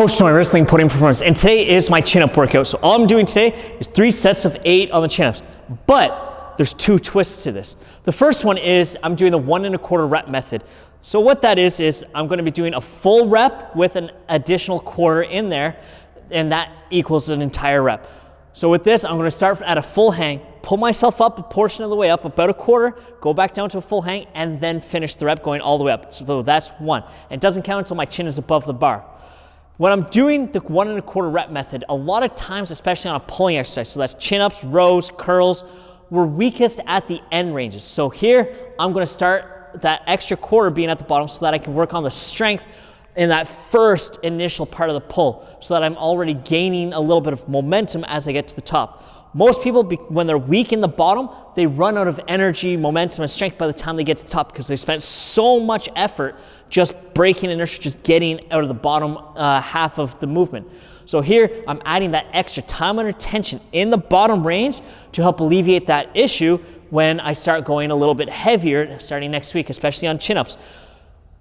Coach Troy, Risling Podium Performance, and today is my chin-up workout. So all I'm doing today is 3 sets of 8 on the chin-ups, but there's 2 twists to this. The first one is I'm doing the 1 1/4 rep method. So what that is I'm going to be doing a full rep with an additional quarter in there, and that equals an entire rep. So with this, I'm going to start at a full hang, pull myself up a portion of the way up, about a quarter, go back down to a full hang, and then finish the rep going all the way up. So that's 1. It doesn't count until my chin is above the bar. When I'm doing the 1 1/4 rep method, a lot of times, especially on a pulling exercise, so that's chin-ups, rows, curls, we're weakest at the end ranges. So here, I'm going to start that extra quarter being at the bottom so that I can work on the strength in that first initial part of the pull, so that I'm already gaining a little bit of momentum as I get to the top. Most people, when they're weak in the bottom, they run out of energy, momentum, and strength by the time they get to the top because they spent so much effort just breaking inertia, just getting out of the bottom half of the movement. So here, I'm adding that extra time under tension in the bottom range to help alleviate that issue when I start going a little bit heavier starting next week, especially on chin-ups.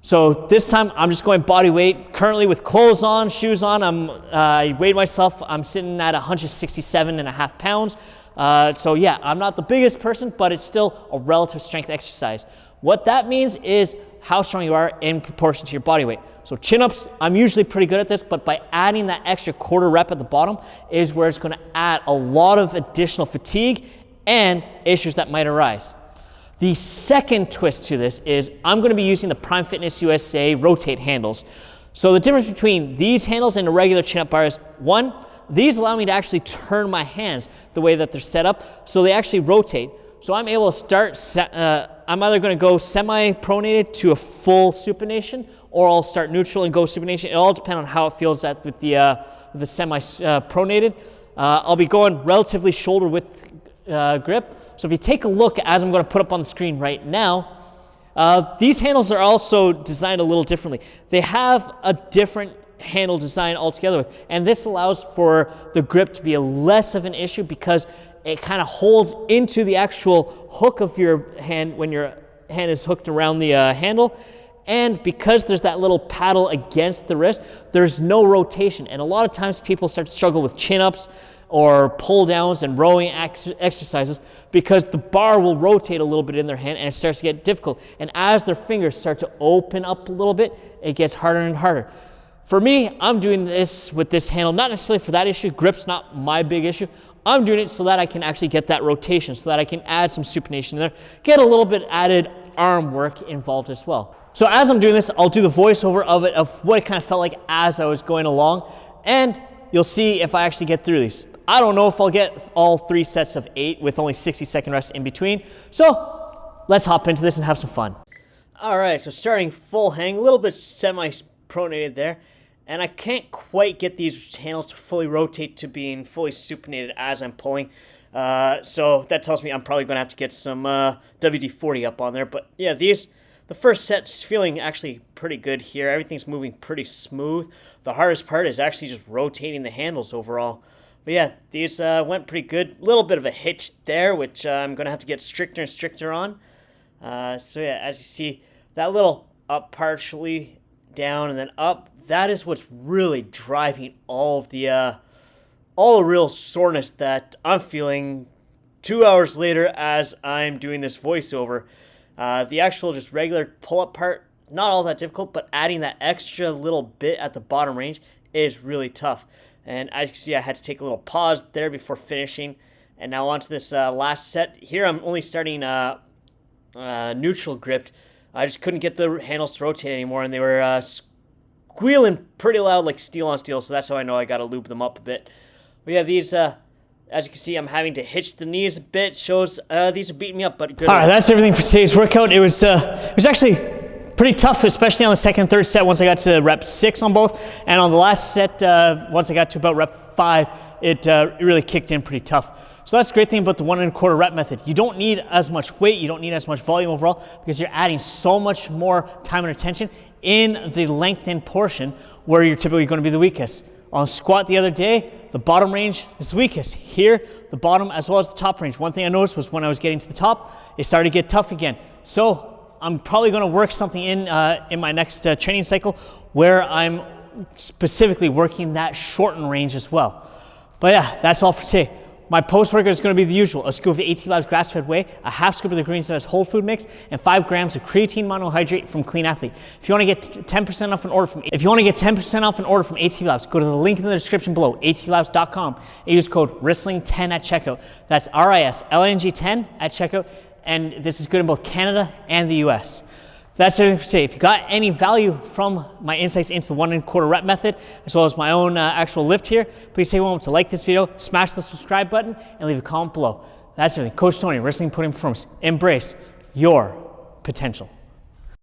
So this time I'm just going body weight. Currently with clothes on, shoes on, I weighed myself. I'm sitting at 167.5 pounds. So yeah, I'm not the biggest person, but it's still a relative strength exercise. What that means is how strong you are in proportion to your body weight. So chin-ups, I'm usually pretty good at this, but by adding that extra quarter rep at the bottom is where it's going to add a lot of additional fatigue and issues that might arise. The second twist to this is I'm going to be using the Prime Fitness USA rotate handles. So the difference between these handles and a regular chin-up bar is, 1, these allow me to actually turn my hands the way that they're set up, so they actually rotate. So I'm able to start, I'm either going to go semi-pronated to a full supination, or I'll start neutral and go supination. It all depends on how it feels with the semi-pronated. I'll be going relatively shoulder width grip. So if you take a look, as I'm going to put up on the screen right now, these handles are also designed a little differently. They have a different handle design altogether, and this allows for the grip to be less of an issue because it kind of holds into the actual hook of your hand when your hand is hooked around the handle. And because there's that little paddle against the wrist, there's no rotation. And a lot of times people start to struggle with chin-ups or pull downs and rowing exercises because the bar will rotate a little bit in their hand and it starts to get difficult. And as their fingers start to open up a little bit, it gets harder and harder. For me, I'm doing this with this handle, not necessarily for that issue. Grip's not my big issue. I'm doing it so that I can actually get that rotation, so that I can add some supination in there, get a little bit added arm work involved as well. So as I'm doing this, I'll do the voiceover of it, of what it kind of felt like as I was going along, and you'll see if I actually get through these. I don't know if I'll get all 3 sets of 8 with only 60-second rests in between. So let's hop into this and have some fun. All right, so starting full hang, a little bit semi-pronated there. And I can't quite get these handles to fully rotate to being fully supinated as I'm pulling. So that tells me I'm probably going to have to get some WD-40 up on there. But yeah, the first set is feeling actually pretty good here. Everything's moving pretty smooth. The hardest part is actually just rotating the handles overall. But yeah, these went pretty good. A little bit of a hitch there, which I'm going to have to get stricter and stricter on. So yeah, as you see, that little up partially, down, and then up, that is what's really driving all the real soreness that I'm feeling 2 hours later as I'm doing this voiceover. The actual just regular pull-up part, not all that difficult, but adding that extra little bit at the bottom range is really tough. And as you can see, I had to take a little pause there before finishing. And now on to this last set. Here I'm only starting neutral gripped. I just couldn't get the handles to rotate anymore, and they were squealing pretty loud like steel on steel, so that's how I know I got to lube them up a bit. But yeah, these, as you can see, I'm having to hitch the knees a bit. Shows these are beating me up, but good. All right, that's everything for today's workout. It was actually pretty tough, especially on the second and third set once I got to rep 6 on both. And on the last set, once I got to about rep 5, it really kicked in pretty tough. So that's the great thing about the 1 1/4 rep method. You don't need as much weight, you don't need as much volume overall because you're adding so much more time and attention in the lengthened portion where you're typically going to be the weakest. On squat the other day, the bottom range is the weakest. Here, the bottom as well as the top range. One thing I noticed was when I was getting to the top, it started to get tough again. So I'm probably going to work something in my next training cycle where I'm specifically working that shortened range as well. But yeah, that's all for today. My post-workout is going to be the usual: a scoop of AT Labs grass-fed whey, a half scoop of the Green Center's whole food mix, and 5 grams of creatine monohydrate from Clean Athlete. If you want to get 10% off an order from AT Labs, go to the link in the description below, atlabs.com, and use code RISLING10 at checkout. That's RISLNG10 at checkout, and this is good in both Canada and the US. That's everything for today. If you got any value from my insights into the 1 1/4 rep method, as well as my own actual lift here, please take a moment to like this video, smash the subscribe button, and leave a comment below. That's everything. Coach Tony, Risling Podium Performance. Embrace your potential.